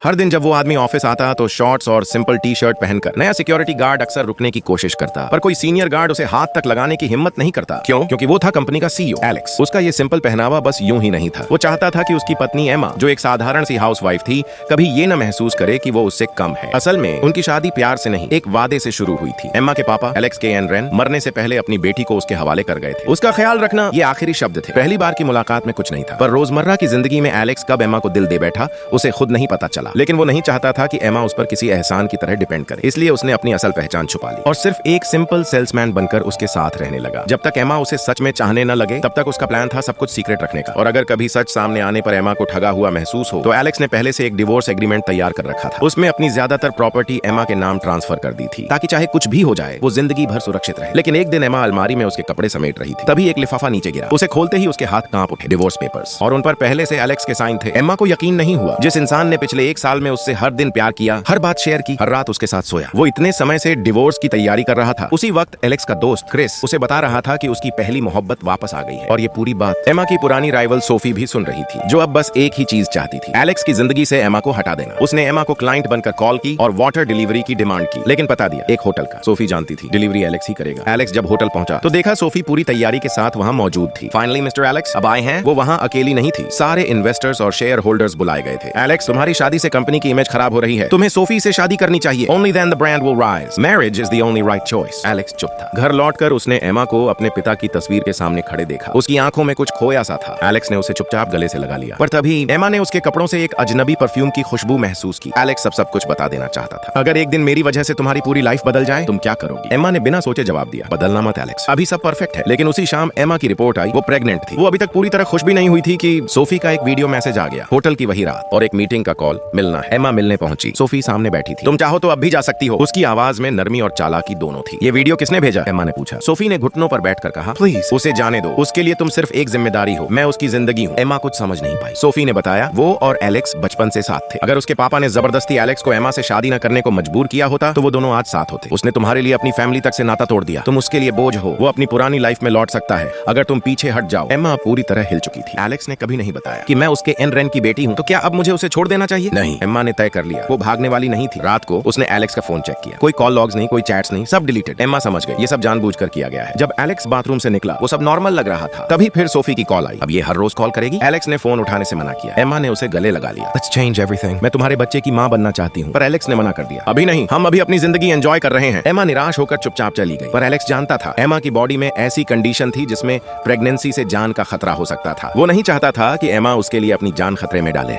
हर दिन जब वो आदमी ऑफिस आता तो शॉर्ट्स और सिंपल टी शर्ट पहनकर नया सिक्योरिटी गार्ड अक्सर रुकने की कोशिश करता, पर कोई सीनियर गार्ड उसे हाथ तक लगाने की हिम्मत नहीं करता। क्यों? क्योंकि वो था कंपनी का सीईओ एलेक्स। उसका ये सिंपल पहनावा बस यूं ही नहीं था। वो चाहता था कि उसकी पत्नी एमा, जो एक साधारण सी हाउसवाइफ थी, कभी ये न महसूस करे कि वो उससे कम है। असल में उनकी शादी प्यार से नहीं, एक वादे से शुरू हुई थी। एमा के पापा एलेक्स के एन रेन मरने से पहले अपनी बेटी को उसके हवाले कर गए थे। उसका ख्याल रखना ये आखिरी शब्द थे। पहली बार की मुलाकात में कुछ नहीं था, पर रोजमर्रा की जिंदगी में एलेक्स कब एमा को दिल दे बैठा उसे खुद नहीं पता चला। लेकिन वो नहीं चाहता था कि एमा उस पर किसी एहसान की तरह डिपेंड करे, इसलिए उसने अपनी असल पहचान छुपा ली और सिर्फ एक सिंपल सेल्समैन बनकर उसके साथ रहने लगा। जब तक एमा उसे सच में चाहने न लगे तब तक उसका प्लान था सब कुछ सीक्रेट रखने का। और अगर कभी सच सामने आने पर एमा को ठगा हुआ महसूस हो तो एलेक्स ने पहले से एक डिवोर्स एग्रीमेंट तैयार कर रखा था। उसमें अपनी ज्यादातर प्रॉपर्टी एमा के नाम ट्रांसफर कर दी थी, ताकि चाहे कुछ भी हो जाए वो जिंदगी भर सुरक्षित रहे। लेकिन एक दिन एमा अलमारी में उसके कपड़े समेट रही थी, तभी एक लिफाफा नीचे गिरा। उसे खोलते ही उसके हाथ कांप उठे। डिवोर्स पेपर्स, और उन पर पहले से एलेक्स के साइन थे। एमा को यकीन नहीं हुआ। जिस इंसान ने पिछले 1 साल में उससे हर दिन प्यार किया, हर बात शेयर की, हर रात उसके साथ सोया, वो इतने समय से डिवोर्स की तैयारी कर रहा था। उसी वक्त एलेक्स का दोस्त क्रिस उसे बता रहा था कि उसकी पहली मोहब्बत वापस आ गई है। और ये पूरी बात एमा की पुरानी राइवल सोफी भी सुन रही थी, जो अब बस एक ही चीज चाहती थी, एलेक्स की जिंदगी से एमा को हटा देना। उसने एमा को क्लाइंट बनकर कॉल की और वाटर डिलीवरी की डिमांड की, लेकिन पता दिया एक होटल का। सोफी जानती थी डिलीवरी एलेक्स ही करेगा। एलेक्स जब होटल पहुंचा तो देखा सोफी पूरी तैयारी के साथ वहां मौजूद थी। फाइनली मिस्टर एलेक्स अब आए हैं। वो वहां अकेली नहीं थी, सारे इन्वेस्टर्स और शेयर होल्डर्स बुलाए गए थे। एलेक्स, तुम्हारी शादी से कंपनी की इमेज खराब हो रही है, तुम्हें सोफी से शादी करनी चाहिए। Only then the brand will rise. Marriage is the only right choice. Alex चुप था। घर लौटकर उसने एमा को अपने पिता की तस्वीर के सामने खड़े देखा। उसकी आंखों में कुछ खोया सा था। एलेक्स ने उसे चुपचाप गले से लगा लिया, पर तभी एमा ने उसके कपड़ों से एक अजनबी परफ्यूम की खुशबू महसूस की। एलेक्स सब कुछ बता देना चाहता था। अगर एक दिन मेरी वजह से तुम्हारी पूरी लाइफ बदल जाए, तुम क्या करोगी? एमा ने बिना सोचे जवाब दिया, बदलना मत एलेक्स, अभी सब परफेक्ट है। लेकिन उसी शाम एमा की रिपोर्ट आई, वो प्रेग्नेंट थी। वो अभी तक पूरी तरह खुश भी नहीं हुई थी कि सोफी का एक वीडियो मैसेज आ गया। होटल की वही रात और एक मीटिंग का कॉल, मिलना है। एमा मिलने पहुंची। सोफी सामने बैठी थी। तुम चाहो तो अब भी जा सकती हो। उसकी आवाज में नरमी और चालाकी दोनों थी। ये वीडियो किसने भेजा? एमा ने पूछा। सोफी ने घुटनों पर बैठकर कहा, प्लीज उसे जाने दो, उसके लिए तुम सिर्फ एक जिम्मेदारी हो, मैं उसकी जिंदगी हूँ। एमा कुछ समझ नहीं पाई। सोफी ने बताया वो और एलेक्स बचपन से साथ थे। अगर उसके पापा ने जबरदस्ती एलेक्स को एमा से शादी न करने को मजबूर किया होता तो वो दोनों आज साथ होते। उसने तुम्हारे लिए अपनी फैमिली तक से नाता तोड़ दिया, तुम उसके लिए बोझ हो। वो अपनी पुरानी लाइफ में लौट सकता है अगर तुम पीछे हट जाओ। एमा पूरी तरह हिल चुकी थी। एलेक्स ने कभी नहीं बताया कि मैं उसके एन रेन की बेटी हूँ, तो क्या अब मुझे उसे छोड़ देना चाहिए? नहीं, एमा ने तय कर लिया। वो भागने वाली नहीं थी। रात को उसने एलेक्स का फोन चेक किया, कोई कॉल लॉग्स नहीं, कोई चैट्स नहीं, सब डिलीटेड। एमा समझ गई ये सब जानबूझकर किया गया है। जब एलेक्स बाथरूम से निकला वो सब नॉर्मल लग रहा था। तभी फिर सोफी की कॉल आई। अब ये हर रोज कॉल करेगी? एलेक्स ने फोन उठाने से मना किया। एमा ने उसे गले लगा लिया। लेट्स चेंज एवरीथिंग, मैं तुम्हारे बच्चे की मां बनना चाहती हूँ। पर एलेक्स ने मना कर दिया। अभी नहीं, हम अभी अपनी जिंदगी एंजॉय कर रहे हैं। एमा निराश होकर चुपचाप चली गई। पर एलेक्स जानता था एमा की बॉडी में ऐसी कंडीशन थी जिसमें प्रेगनेंसी से जान का खतरा हो सकता था। वो नहीं चाहता था कि एमा उसके लिए अपनी जान खतरे में डाले।